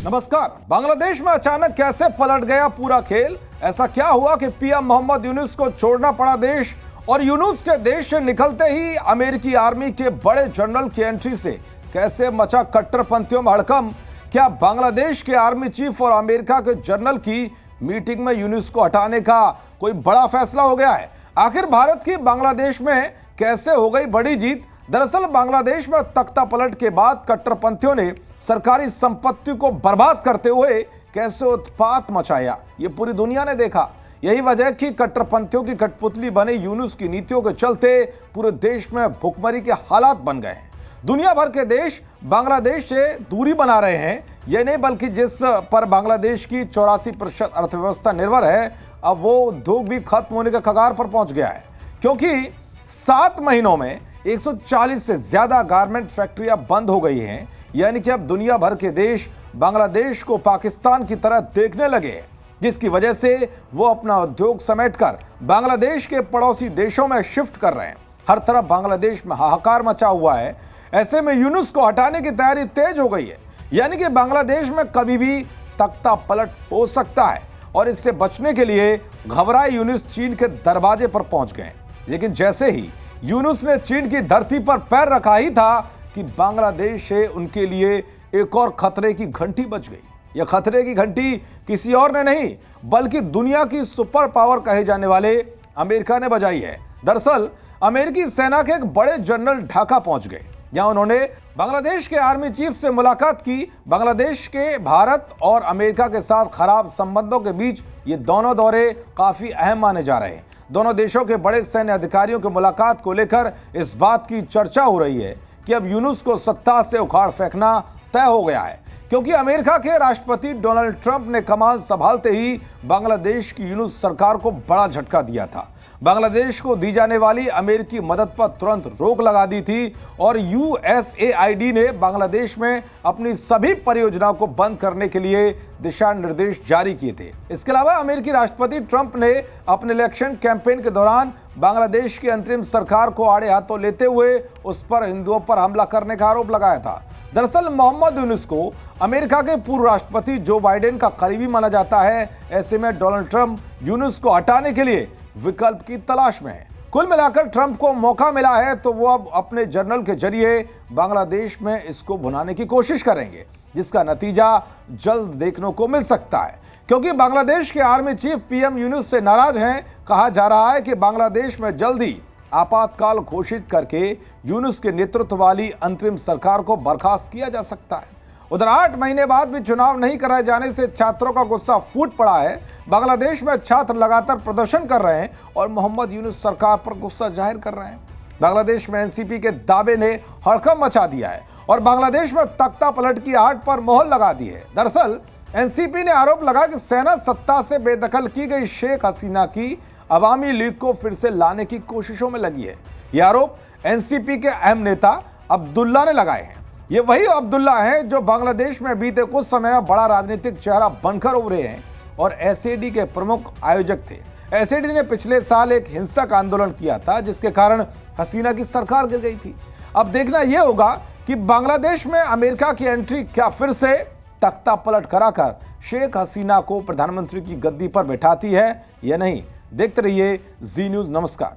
नमस्कार। बांग्लादेश में अचानक कैसे पलट गया पूरा खेल? ऐसा क्या हुआ कि पीएम मोहम्मद यूनुस को छोड़ना पड़ा देश, और यूनुस के देश से निकलते ही अमेरिकी आर्मी के बड़े जनरल की एंट्री से कैसे मचा कट्टरपंथियों में हड़कंप? क्या बांग्लादेश के आर्मी चीफ और अमेरिका के जनरल की मीटिंग में यूनुस को हटाने का कोई बड़ा फैसला हो गया है? आखिर भारत की बांग्लादेश में कैसे हो गई बड़ी जीत? दरअसल बांग्लादेश में तख्ता पलट के बाद कट्टरपंथियों ने सरकारी संपत्ति को बर्बाद करते हुए कैसे उत्पात मचाया, ये पूरी दुनिया ने देखा। यही वजह कि कट्टरपंथियों की कठपुतली बने यूनुस की नीतियों के चलते पूरे देश में भुखमरी के हालात बन गए हैं। दुनिया भर के देश बांग्लादेश से दूरी बना रहे हैं। यह नहीं बल्कि जिस पर बांग्लादेश की 84% अर्थव्यवस्था निर्भर है, अब वो उद्योग भी खत्म होने के कगार पर पहुंच गया है, क्योंकि 7 महीनों में 140 से ज्यादा गारमेंट फैक्ट्रियां बंद हो गई हैं। यानी कि अब दुनिया भर के देश बांग्लादेश को पाकिस्तान की तरह देखने लगे हैं, जिसकी वजह से वो अपना उद्योग समेटकर बांग्लादेश के पड़ोसी देशों में शिफ्ट कर रहे हैं। हर तरफ बांग्लादेश में हाहाकार मचा हुआ है। ऐसे में यूनुस को हटाने की तैयारी तेज हो गई है। यानी कि बांग्लादेश में कभी भी तख्ता पलट हो सकता है, और इससे बचने के लिए घबराए यूनुस चीन के दरवाजे पर पहुंच गए। लेकिन जैसे ही यूनुस ने चीन की धरती पर पैर रखा ही था कि बांग्लादेश से उनके लिए एक और खतरे की घंटी बज गई। यह खतरे की घंटी किसी और ने नहीं बल्कि दुनिया की सुपर पावर कहे जाने वाले अमेरिका ने बजाई है। दरअसल अमेरिकी सेना के एक बड़े जनरल ढाका पहुंच गए, जहां उन्होंने बांग्लादेश के आर्मी चीफ से मुलाकात की। बांग्लादेश के भारत और अमेरिका के साथ खराब संबंधों के बीच ये दोनों दौरे काफी अहम माने जा रहे हैं। दोनों देशों के बड़े सैन्य अधिकारियों की मुलाकात को लेकर इस बात की चर्चा हो रही है कि अब यूनुस को सत्ता से उखाड़ फेंकना तय हो गया है, क्योंकि अमेरिका के राष्ट्रपति डोनाल्ड ट्रंप ने कमान संभालते ही बांग्लादेश की यूनुस सरकार को बड़ा झटका दिया था। बांग्लादेश को दी जाने वाली अमेरिकी मदद पर तुरंत रोक लगा दी थी, और यूएसएआईडी ने बांग्लादेश में अपनी सभी परियोजनाओं को बंद करने के लिए दिशा निर्देश जारी किए थे। इसके अलावा अमेरिकी राष्ट्रपति ट्रंप ने अपने इलेक्शन कैंपेन के दौरान बांग्लादेश की अंतरिम सरकार को आड़े हाथों लेते हुए उस पर हिंदुओं पर हमला करने का आरोप लगाया था। दरअसल मोहम्मद यूनुस को अमेरिका के पूर्व राष्ट्रपति जो बाइडेन का करीबी माना जाता है। ऐसे में डोनाल्ड ट्रंप यूनुस को हटाने के लिए विकल्प की तलाश में है। कुल मिलाकर ट्रंप को मौका मिला है तो वो अब अपने जनरल के जरिए बांग्लादेश में इसको भुनाने की कोशिश करेंगे, जिसका नतीजा जल्द देखने को मिल सकता है, क्योंकि बांग्लादेश के आर्मी चीफ पीएम यूनुस से नाराज हैं। कहा जा रहा है कि बांग्लादेश में जल्द ही आपातकाल घोषित करके यूनुस के नेतृत्व वाली अंतरिम सरकार को बर्खास्त किया जा सकता है। उधर 8 महीने बाद भी चुनाव नहीं कराए जाने से छात्रों का गुस्सा फूट पड़ा है। बांग्लादेश में छात्र लगातार प्रदर्शन कर रहे हैं और मोहम्मद यूनुस सरकार पर गुस्सा जाहिर कर रहे हैं। बांग्लादेश में एनसीपी के दावे ने हड़कंप मचा दिया है और बांग्लादेश में तख्ता पलट की आहट पर मोहर लगा दी है। दरअसल एनसीपी ने आरोप लगा कि सेना सत्ता से बेदखल की गई शेख हसीना की अवामी लीग को फिर से लाने की कोशिशों में लगी है। यह आरोप एनसीपी के अहम नेता अब्दुल्ला ने लगाए हैं। ये वही अब्दुल्ला हैं जो बांग्लादेश में बीते कुछ समय में बड़ा राजनीतिक चेहरा बनकर उभरे हैं और एसएडी के प्रमुख आयोजक थे। एसएडी ने पिछले साल एक हिंसक आंदोलन किया था, जिसके कारण हसीना की सरकार गिर गई थी। अब देखना यह होगा कि बांग्लादेश में अमेरिका की एंट्री क्या फिर से तख्ता पलट कराकर शेख हसीना को प्रधानमंत्री की गद्दी पर बैठाती है या नहीं। देखते रहिए जी न्यूज। नमस्कार।